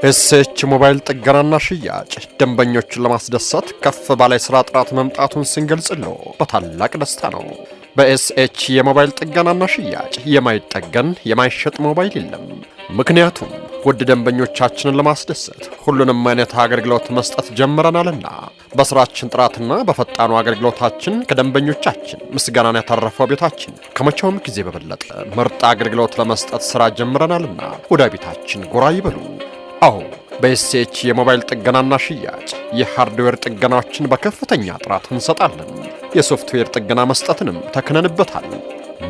ኤስኤች ሞባይል ጥገናና ሽያጭ ደንበኞችን ለማስደሰት ከፍ ባለ ስራ ጥራት መምጣቱን ስንገልጽሎ በታላቅ ደስታ ነው። በኤስኤች የሞባይል ጥገናና ሽያጭ የማይጠገን የማይሸጥ ሞባይል የለም። ምክንያቱም ውድ ደንበኞቻችንን ለማስደሰት ሁሉንም አይነት አገልግሎት መስጠት ጀምረናልና በስራችን ጥራትና በፈጣኑ አገልግሎታችን ከደንበኞቻችን ምስጋናን ያተረፈው ቤታችን ከመቼውም ጊዜ በበለጠ ምርጥ አገልግሎት ለመስጠት ስራ ጀምረናልና ወደ ቤታችን ጎራ ይበሉ። አዎ በኤስኤች የሞባይል ጥገናና ሽያጭ የሃርድዌር ጥገናዎችን በከፍተኛ ጥራት እንሰጣለን። የሶፍትዌር ጥገና መስጠትንም ተክነንበታል።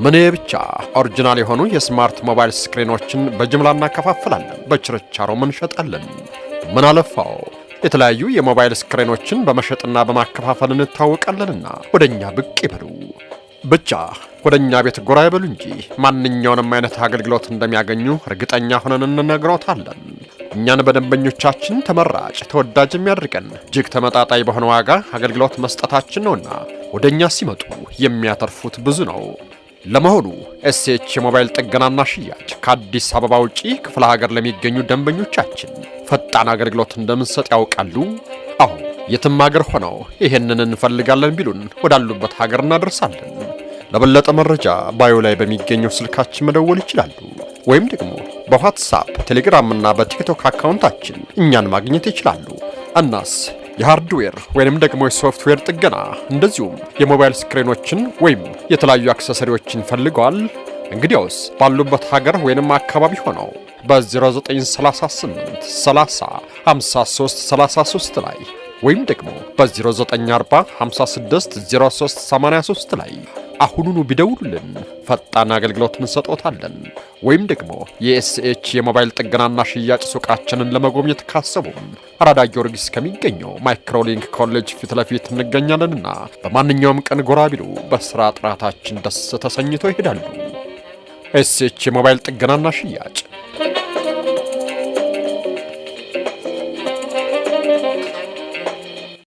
ምን ብቻ ኦሪጂናል የሆኑ የስማርት ሞባይል ስክሪኖችን በጅምላ እናከፋፍላለን፣ በችርቻሮም እንሸጣለን። ምን አለፋው የተለያዩ የሞባይል ስክሪኖችን በመሸጥና በማከፋፈል እንታወቃለንና ወደኛ ብቅ ይበሉ። ብቻ ወደኛ ቤት ጎራ ይበሉ እንጂ ማንኛውንም አይነት አገልግሎት እንደሚያገኙ እርግጠኛ ሆነን እንነግሮታለን። እኛን በደንበኞቻችን ተመራጭ ተወዳጅ የሚያደርገን እጅግ ተመጣጣኝ በሆነ ዋጋ አገልግሎት መስጠታችን ነውና ወደኛ ሲመጡ የሚያተርፉት ብዙ ነው። ለመሆኑ ኤስኤች የሞባይል ጥገናና ሽያጭ ከአዲስ አበባ ውጪ ክፍለ ሀገር ለሚገኙ ደንበኞቻችን ፈጣን አገልግሎት እንደምንሰጥ ያውቃሉ? አዎ የትም ሀገር ሆነው ይሄንን እንፈልጋለን ቢሉን ወዳሉበት ሀገር እናደርሳለን። ለበለጠ መረጃ ባዮ ላይ በሚገኘው ስልካችን መደወል ይችላሉ። ወይም ደግሞ በዋትስአፕ ቴሌግራም እና በቲክቶክ አካውንታችን እኛን ማግኘት ይችላሉ። እናስ የሃርድዌር ወይንም ደግሞ የሶፍትዌር ጥገና እንደዚሁም የሞባይል ስክሪኖችን ወይም የተለያዩ አክሰሰሪዎችን ፈልገዋል? እንግዲያውስ ባሉበት ሀገር ወይንም አካባቢ ሆነው በ0938 30 53 33 ላይ ወይም ደግሞ በ0940 56 03 83 ላይ አሁኑኑ ቢደውሉልን ፈጣን አገልግሎት እንሰጦታለን። ወይም ደግሞ የኤስኤች የሞባይል ጥገናና ሽያጭ ሱቃችንን ለመጎብኘት ካሰቡን አራዳ ጊዮርጊስ ከሚገኘው ማይክሮሊንክ ኮሌጅ ፊት ለፊት እንገኛለንና በማንኛውም ቀን ጎራ ቢሉ በስራ ጥራታችን ደስ ተሰኝተው ይሄዳሉ። ኤስኤች የሞባይል ጥገናና ሽያጭ